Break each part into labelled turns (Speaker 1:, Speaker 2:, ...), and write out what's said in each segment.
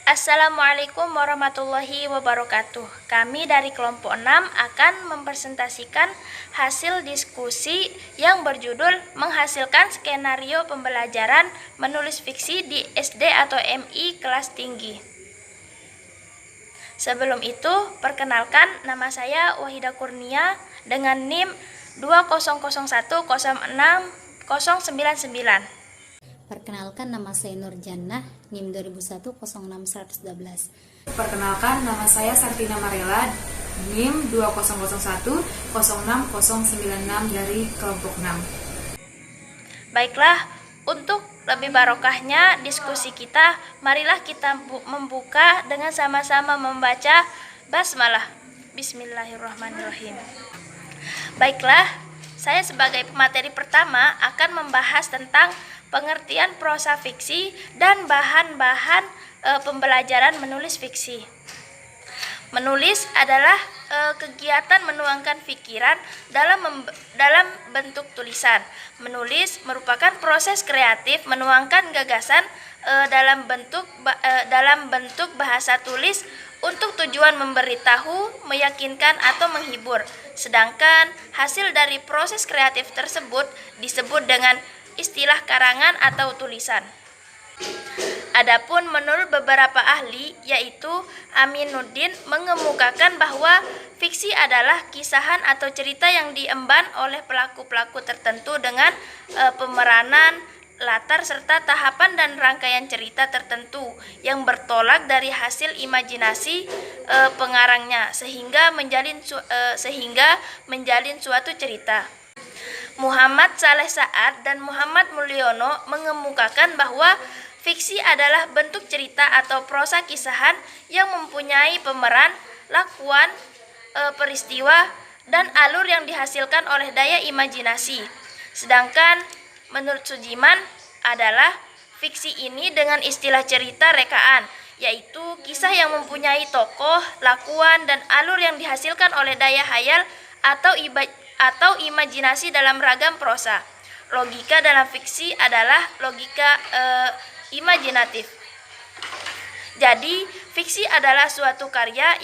Speaker 1: Assalamualaikum warahmatullahi wabarakatuh. Kami dari kelompok 6 akan mempresentasikan hasil diskusi yang berjudul menghasilkan skenario pembelajaran menulis fiksi di SD atau MI kelas tinggi. Sebelum itu, perkenalkan, nama saya Wahida Kurnia dengan NIM 200106099.
Speaker 2: Perkenalkan, nama saya Nur Jannah, NIM 2001-06-112.
Speaker 3: Perkenalkan, nama saya Sartina Marela, NIM 2001-06-096 dari kelompok 6.
Speaker 1: Baiklah, untuk lebih barokahnya diskusi kita, marilah kita membuka dengan sama-sama membaca basmalah. Bismillahirrahmanirrahim. Baiklah, saya sebagai pemateri pertama akan membahas tentang pengertian prosa fiksi dan bahan-bahan pembelajaran menulis fiksi. Menulis adalah kegiatan menuangkan pikiran dalam bentuk tulisan. Menulis merupakan proses kreatif menuangkan gagasan dalam bentuk bahasa tulis untuk tujuan memberitahu, meyakinkan atau menghibur. Sedangkan hasil dari proses kreatif tersebut disebut dengan istilah karangan atau tulisan. Adapun menurut beberapa ahli, yaitu Aminuddin, mengemukakan bahwa fiksi adalah kisahan atau cerita yang diemban oleh pelaku-pelaku tertentu dengan pemeranan, latar serta tahapan dan rangkaian cerita tertentu yang bertolak dari hasil imajinasi pengarangnya sehingga menjalin suatu cerita. Muhammad Saleh Sa'ad dan Muhammad Mulyono mengemukakan bahwa fiksi adalah bentuk cerita atau prosa kisahan yang mempunyai pemeran, lakuan, peristiwa, dan alur yang dihasilkan oleh daya imajinasi. Sedangkan menurut Sujiman adalah fiksi ini dengan istilah cerita rekaan, yaitu kisah yang mempunyai tokoh, lakuan, dan alur yang dihasilkan oleh daya hayal atau imajinasi dalam ragam prosa. Logika dalam fiksi adalah logika imajinatif. Jadi, fiksi adalah suatu karya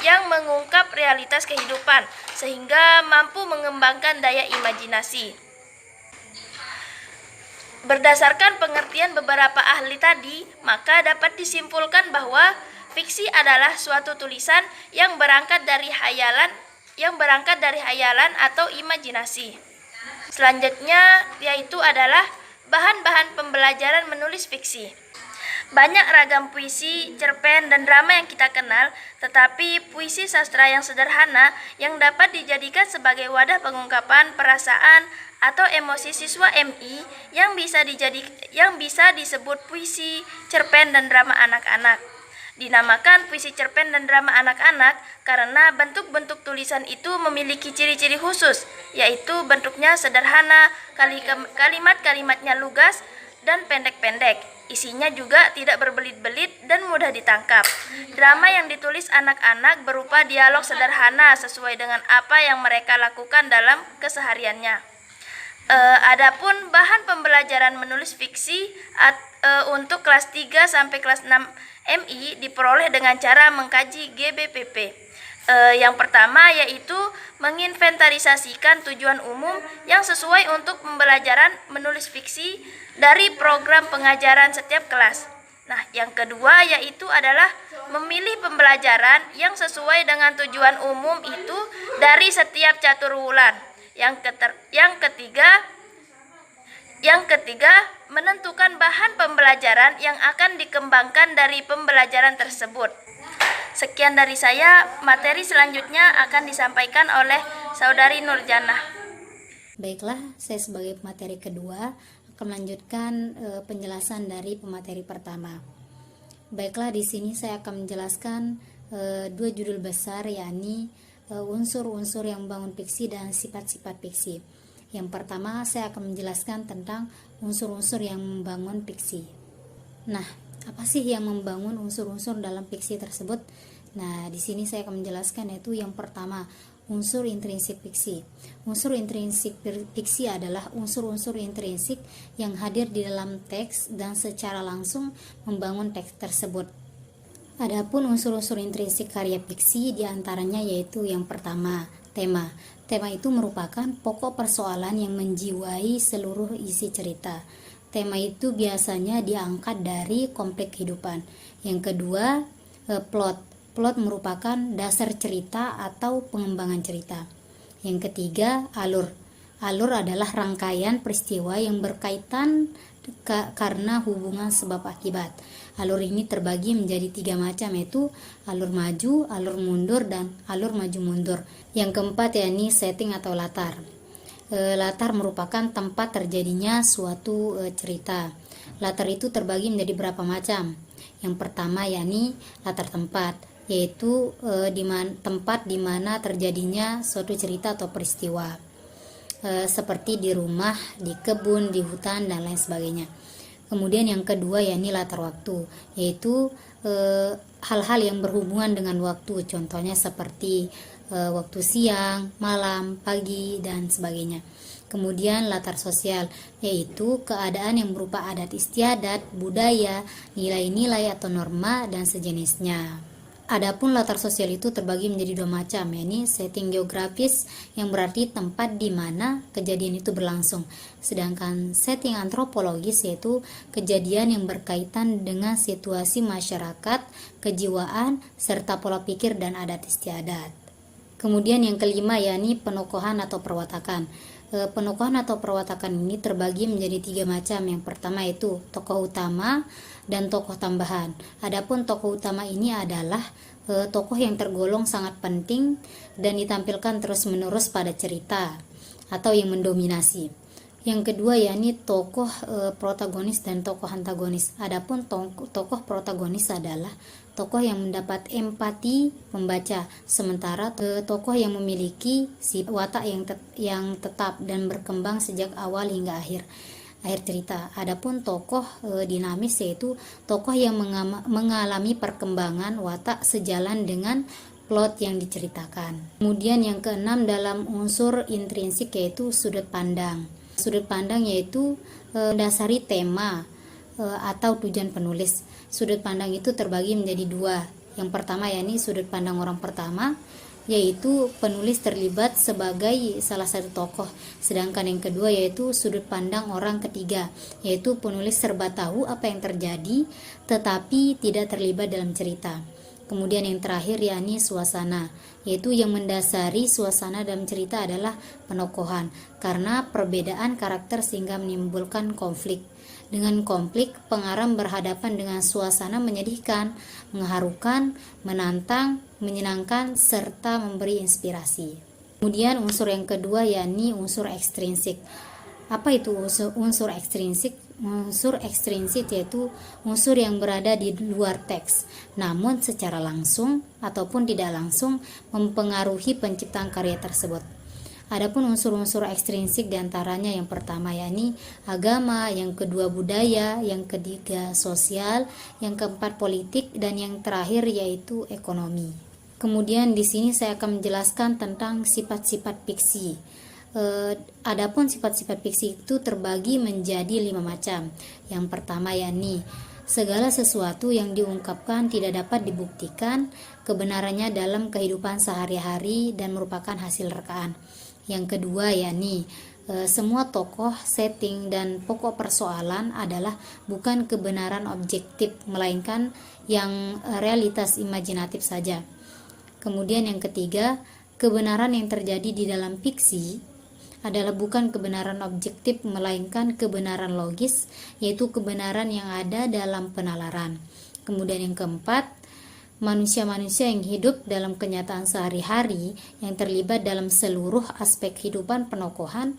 Speaker 1: yang mengungkap realitas kehidupan sehingga mampu mengembangkan daya imajinasi. Berdasarkan pengertian beberapa ahli tadi, maka dapat disimpulkan bahwa fiksi adalah suatu tulisan yang berangkat dari hayalan atau imajinasi. Selanjutnya yaitu adalah bahan-bahan pembelajaran menulis fiksi. Banyak ragam puisi, cerpen, dan drama yang kita kenal, tetapi puisi sastra yang sederhana yang dapat dijadikan sebagai wadah pengungkapan perasaan atau emosi siswa MI yang bisa disebut puisi, cerpen, dan drama anak-anak. Dinamakan puisi, cerpen, dan drama anak-anak karena bentuk-bentuk tulisan itu memiliki ciri-ciri khusus, yaitu bentuknya sederhana, kalimat-kalimatnya lugas dan pendek-pendek. Isinya juga tidak berbelit-belit dan mudah ditangkap. Drama yang ditulis anak-anak berupa dialog sederhana sesuai dengan apa yang mereka lakukan dalam kesehariannya. Adapun bahan pembelajaran menulis fiksi untuk kelas 3 sampai kelas 6 MI diperoleh dengan cara mengkaji GBPP. Yang pertama yaitu menginventarisasikan tujuan umum yang sesuai untuk pembelajaran menulis fiksi dari program pengajaran setiap kelas. Nah, yang kedua yaitu adalah memilih pembelajaran yang sesuai dengan tujuan umum itu dari setiap catur wulan. Yang ketiga, menentukan bahan pembelajaran yang akan dikembangkan dari pembelajaran tersebut. Sekian dari saya, materi selanjutnya akan disampaikan oleh Saudari Nur Jannah.
Speaker 2: Baiklah, saya sebagai pemateri kedua akan melanjutkan penjelasan dari pemateri pertama. Baiklah, di sini saya akan menjelaskan dua judul besar, yakni unsur-unsur yang membangun fiksi dan sifat-sifat fiksi. Yang pertama, saya akan menjelaskan tentang unsur-unsur yang membangun fiksi. Nah, apa sih yang membangun unsur-unsur dalam fiksi tersebut? Nah, di sini saya akan menjelaskan, yaitu yang pertama, unsur intrinsik fiksi. Unsur intrinsik fiksi adalah unsur-unsur intrinsik yang hadir di dalam teks dan secara langsung membangun teks tersebut. Adapun unsur-unsur intrinsik karya fiksi diantaranya yaitu yang pertama, tema. Tema itu merupakan pokok persoalan yang menjiwai seluruh isi cerita. Tema itu biasanya diangkat dari kompleks kehidupan. Yang kedua, plot. Plot merupakan dasar cerita atau pengembangan cerita. Yang ketiga, alur. Alur adalah rangkaian peristiwa yang berkaitan karena hubungan sebab akibat. Alur ini terbagi menjadi 3 macam, yaitu alur maju, alur mundur, dan alur maju mundur. Yang keempat yakni setting atau latar. Latar merupakan tempat terjadinya suatu cerita. Latar itu terbagi menjadi berapa macam. Yang pertama yakni latar tempat, yaitu tempat di mana terjadinya suatu cerita atau peristiwa, seperti di rumah, di kebun, di hutan, dan lain sebagainya. Kemudian yang kedua yakni latar waktu, yaitu hal-hal yang berhubungan dengan waktu, contohnya seperti waktu siang, malam, pagi, dan sebagainya. Kemudian latar sosial, yaitu keadaan yang berupa adat istiadat, budaya, nilai-nilai atau norma, dan sejenisnya. Adapun latar sosial itu terbagi menjadi 2 macam, yakni setting geografis yang berarti tempat di mana kejadian itu berlangsung. Sedangkan setting antropologis yaitu kejadian yang berkaitan dengan situasi masyarakat, kejiwaan, serta pola pikir dan adat istiadat. Kemudian yang kelima yakni penokohan atau perwatakan. Penokohan atau perwatakan ini terbagi menjadi 3 macam. Yang pertama itu tokoh utama dan tokoh tambahan. Adapun tokoh utama ini adalah tokoh yang tergolong sangat penting dan ditampilkan terus-menerus pada cerita atau yang mendominasi. Yang kedua yakni tokoh protagonis dan tokoh antagonis. Adapun tokoh protagonis adalah tokoh yang mendapat empati pembaca, sementara tokoh yang memiliki watak yang tetap dan berkembang sejak awal hingga akhir cerita. Adapun tokoh dinamis yaitu tokoh yang mengalami perkembangan watak sejalan dengan plot yang diceritakan. Kemudian yang keenam dalam unsur intrinsik yaitu sudut pandang. Sudut pandang yaitu mendasari tema atau tujuan penulis. Sudut pandang itu terbagi menjadi 2. Yang pertama yakni sudut pandang orang pertama, yaitu penulis terlibat sebagai salah satu tokoh. Sedangkan yang kedua yaitu sudut pandang orang ketiga, yaitu penulis serba tahu apa yang terjadi tetapi tidak terlibat dalam cerita. Kemudian yang terakhir yakni suasana, yaitu yang mendasari suasana dalam cerita adalah penokohan, karena perbedaan karakter sehingga menimbulkan konflik. Dengan konflik, pengarang berhadapan dengan suasana menyedihkan, mengharukan, menantang, menyenangkan, serta memberi inspirasi. Kemudian unsur yang kedua yakni unsur ekstrinsik. Apa itu unsur ekstrinsik? Unsur ekstrinsik yaitu unsur yang berada di luar teks, namun secara langsung ataupun tidak langsung mempengaruhi penciptaan karya tersebut. Adapun unsur-unsur ekstrinsik diantaranya yang pertama yakni agama, yang kedua budaya, yang ketiga sosial, yang keempat politik, dan yang terakhir yaitu ekonomi. Kemudian di sini saya akan menjelaskan tentang sifat-sifat fiksi. Adapun sifat-sifat fiksi itu terbagi menjadi 5 macam. Yang pertama yakni segala sesuatu yang diungkapkan tidak dapat dibuktikan kebenarannya dalam kehidupan sehari-hari dan merupakan hasil rekaan. Yang kedua yakni semua tokoh, setting, dan pokok persoalan adalah bukan kebenaran objektif, melainkan yang realitas imajinatif saja. Kemudian yang ketiga, kebenaran yang terjadi di dalam fiksi adalah bukan kebenaran objektif, melainkan kebenaran logis, yaitu kebenaran yang ada dalam penalaran. Kemudian yang keempat, manusia-manusia yang hidup dalam kenyataan sehari-hari yang terlibat dalam seluruh aspek kehidupan penokohan,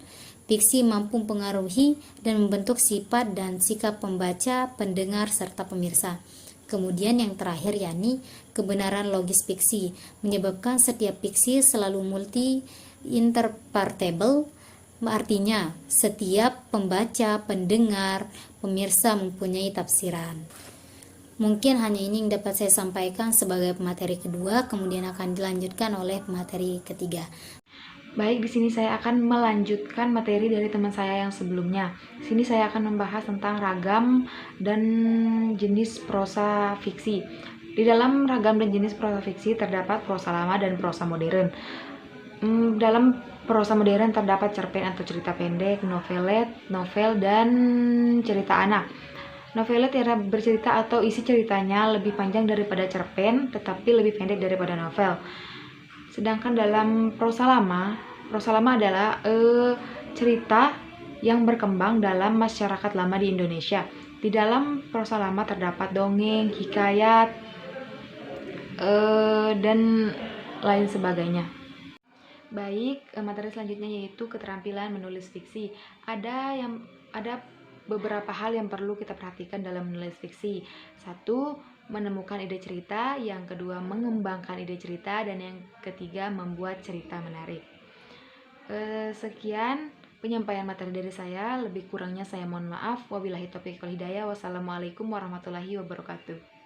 Speaker 2: fiksi mampu mempengaruhi dan membentuk sifat dan sikap pembaca, pendengar, serta pemirsa. Kemudian yang terakhir yakni kebenaran logis fiksi, menyebabkan setiap fiksi selalu multi-interpretable, artinya setiap pembaca, pendengar, pemirsa mempunyai tafsiran. Mungkin hanya ini yang dapat saya sampaikan sebagai pemateri kedua, kemudian akan dilanjutkan oleh pemateri ketiga.
Speaker 3: Baik, di sini saya akan melanjutkan materi dari teman saya yang sebelumnya. Di sini saya akan membahas tentang ragam dan jenis prosa fiksi. Di dalam ragam dan jenis prosa fiksi terdapat prosa lama dan prosa modern. Dalam prosa modern terdapat cerpen atau cerita pendek, novelet, novel, dan cerita anak. Novelet yang bercerita atau isi ceritanya lebih panjang daripada cerpen, tetapi lebih pendek daripada novel. Sedangkan dalam prosa lama adalah cerita yang berkembang dalam masyarakat lama di Indonesia. Di dalam prosa lama terdapat dongeng, hikayat, dan lain sebagainya. Baik, materi selanjutnya yaitu keterampilan menulis fiksi. Ada beberapa hal yang perlu kita perhatikan dalam menulis fiksi. Satu, menemukan ide cerita. Yang kedua, mengembangkan ide cerita. Dan yang ketiga, membuat cerita menarik. Sekian penyampaian materi dari saya. Lebih kurangnya saya mohon maaf. Wabillahi taufiq wal hidayah. Wassalamualaikum warahmatullahi wabarakatuh.